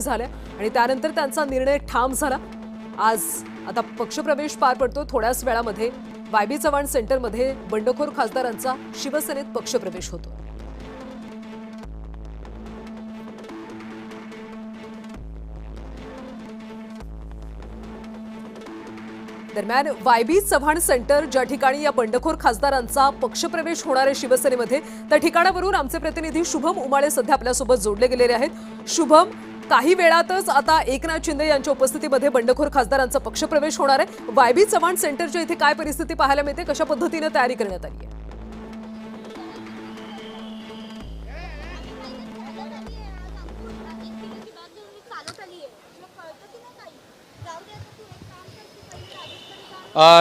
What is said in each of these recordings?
झाल्या आणि त्यानंतर त्यांचा निर्णय ठाम झाला। आज आता पक्षप्रवेश पार पडतो। थोड्याच वेळामध्ये वायबी चव्हाण सेंटरमध्ये बंडखोर खासदारांचा शिवसेनेत पक्षप्रवेश होतो। दरम्यान वायबी चव्हाण सेंटर ज्या ठिकाणी या बंडखोर खासदारांचा पक्षप्रवेश होणार आहे शिवसेनेमध्ये, त्या ठिकाणावरून आमचे प्रतिनिधी शुभम उमाळे सध्या आपल्यासोबत जोडले गेलेले आहेत। शुभम, काही वेळातच आता एकनाथ शिंदे यांच्या उपस्थितीमध्ये बंडखोर खासदारांचा पक्षप्रवेश होणार आहे। वायबी चव्हाण सेंटरच्या इथे काय परिस्थिती पाहायला मिळते, कशा पद्धतीने तयारी करण्यात आली आहे?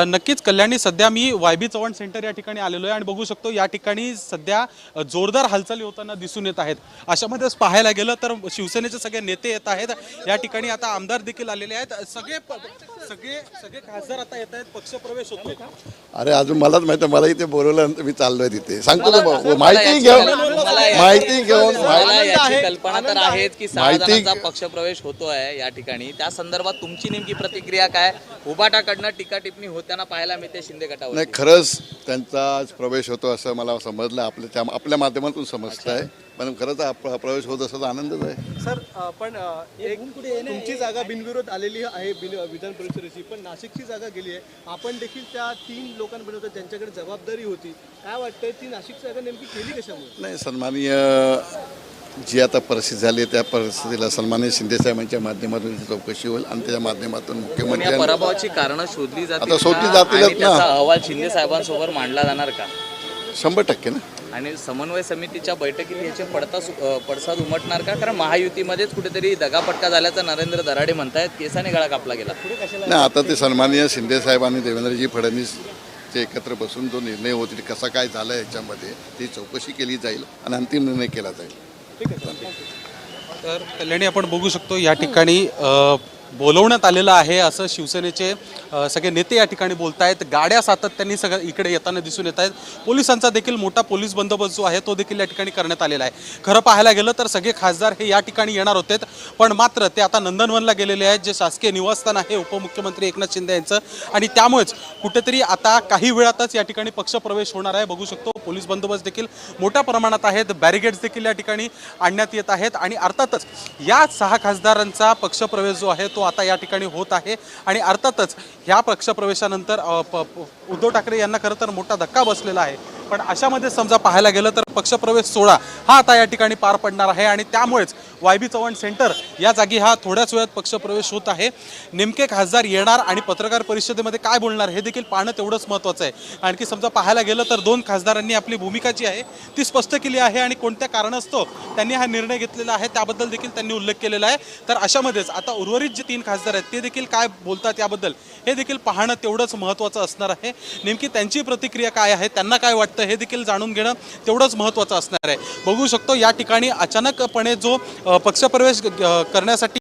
नक्कीच कल्याणी, सध्या मी वायबी चव्हाण सेंटर या ठिकाणी आलेलो आहे आणि बघू शकतो या ठिकाणी सध्या जोरदार हालचाली होताना दिसून येत आहेत। अशामध्येच पाहायला गेलं तर शिवसेनेचे सगळे नेते येत आहेत या ठिकाणी, आता आमदार देखील आलेले आहेत। सगळे खासदार आता येत आहेत, पक्षप्रवेश होतोय। अरे अजून मलाच माहिती, मला इथे बोलवल्यानंतर मी चाललोय तिथे, सांगतो ना माहिती घेऊन कल्पना तर आहेत की 6 जणांचा पक्षप्रवेश होतोय या ठिकाणी। त्या संदर्भात तुमची नेमकी प्रतिक्रिया काय? उभाटाकडनं टीका टिप्पणी होताना पाहायला मिळते शिंदे गटावर। नाही, खरंच त्यांचा आज प्रवेश होतो असं मला समजलं, आपल्या माध्यमातून समजतं आहे, पण खरंच हा प्रवेश होत असं आनंदच आहे। सर, पण एक तुमची जागा बिनविरोध आलेली आहे विधान परिषदेची, पण नाशिकची जागा गेली आहे। आपण देखील त्या 3 लोकांपर्यंत ज्यांच्याकडे जबाबदारी होती, काय वाटतंय ती नाशिकची जागा नेमकी केली कशामुळे? नाही, सन्माननीय जी आता परिस्थिती झाली त्या परिस्थितीला सन्माननीय शिंदे साहेबांच्या माध्यमातून चौकशी होईल आणि त्याच्या माध्यमातून मुख्यमंत्री पराभवाची कारणं शोधली जातील, ना अहवाल शिंदे साहेबांसमोर मांडला जाणार का? 100% ना। आणि समन्वय समितीच्या बैठकीत याचे पडसाद उमटणार का? कारण महायुतीमध्येच कुठेतरी दगापटका झाल्याचं नरेंद्र दराडे म्हणतायत, केसाने गळा कापला गेला। नाही, आता ते सन्माननीय शिंदे साहेब आणि देवेंद्रजी फडणवीस चे एकत्र बसून जो निर्णय होतील, कसा काय झाला याच्यामध्ये ती चौकशी केली जाईल आणि अंतिम निर्णय केला जाईल। तर कल्याणी, आपण बघू शकतो या ठिकाणी बोलवण्यात आलेलं आहे असं शिवसेनेचे सगळे नेते या ठिकाणी बोलतायत। गाड्या सातत्याने सगळं इकडे येताना दिसून येत आहेत। पोलिसांचा देखील मोठा पोलीस बंदोबस्त जो आहे तो देखील या ठिकाणी करण्यात आलेला आहे। खरं पाहायला गेलं तर सगळे खासदार हे या ठिकाणी येणार होते, पण मात्र ते आता नंदनवनला गेलेले आहेत, जे शासकीय निवासस्थान आहे उपमुख्यमंत्री एकनाथ शिंदे यांचं, आणि त्यामुळेच कुठेतरी आता काही वेळातच या ठिकाणी पक्षप्रवेश होणार आहे। बघू शकतो पोलीस बंदोबस्त देखील मोठ्या प्रमाणात आहेत, बॅरिगेड्स देखील या ठिकाणी आणण्यात येत आहेत आणि अर्थातच या 6 खासदारांचा पक्षप्रवेश जो आहे तो आता या ठिकाणी होत आहे आणि अर्थातच ह्या पक्षप्रवेशानंतर उद्धव ठाकरे यांना खरं तर मोठा धक्का बसलेला आहे। पण अशामध्ये समजा पाहायला गेलं तर पक्षप्रवेश सोहळा हा आता या ठिकाणी पार पडणार आहे आणि त्यामुळेच वायबी चव्हाण सेंटर या जागी हा थोड्याच वेळात पक्षप्रवेश होत आहे। नेमके खासदार येणार आणि पत्रकार परिषदेमध्ये काय बोलणार हे देखील पाहणं तेवढंच महत्त्वाचं आहे। आणखी समजा पाहायला गेलं तर 2 खासदारांनी आपली भूमिका जी आहे ती स्पष्ट केली आहे आणि कोणत्या कारणास्तव त्यांनी हा निर्णय घेतलेला आहे त्याबद्दल देखील त्यांनी उल्लेख केलेला आहे। तर अशामध्येच आता उर्वरित जे 3 खासदार आहेत ते देखील काय बोलतात याबद्दल हे देखील पाहणं तेवढंच महत्त्वाचं असणार आहे। नेमकी त्यांची प्रतिक्रिया काय आहे, त्यांना काय वाटतं हे देखील जाणून घेणं तेवढंच महत्त्वाचं असणार आहे। बघू शकतो या ठिकाणी अचानकपणे जो पक्षप्रवेश करण्यासाठी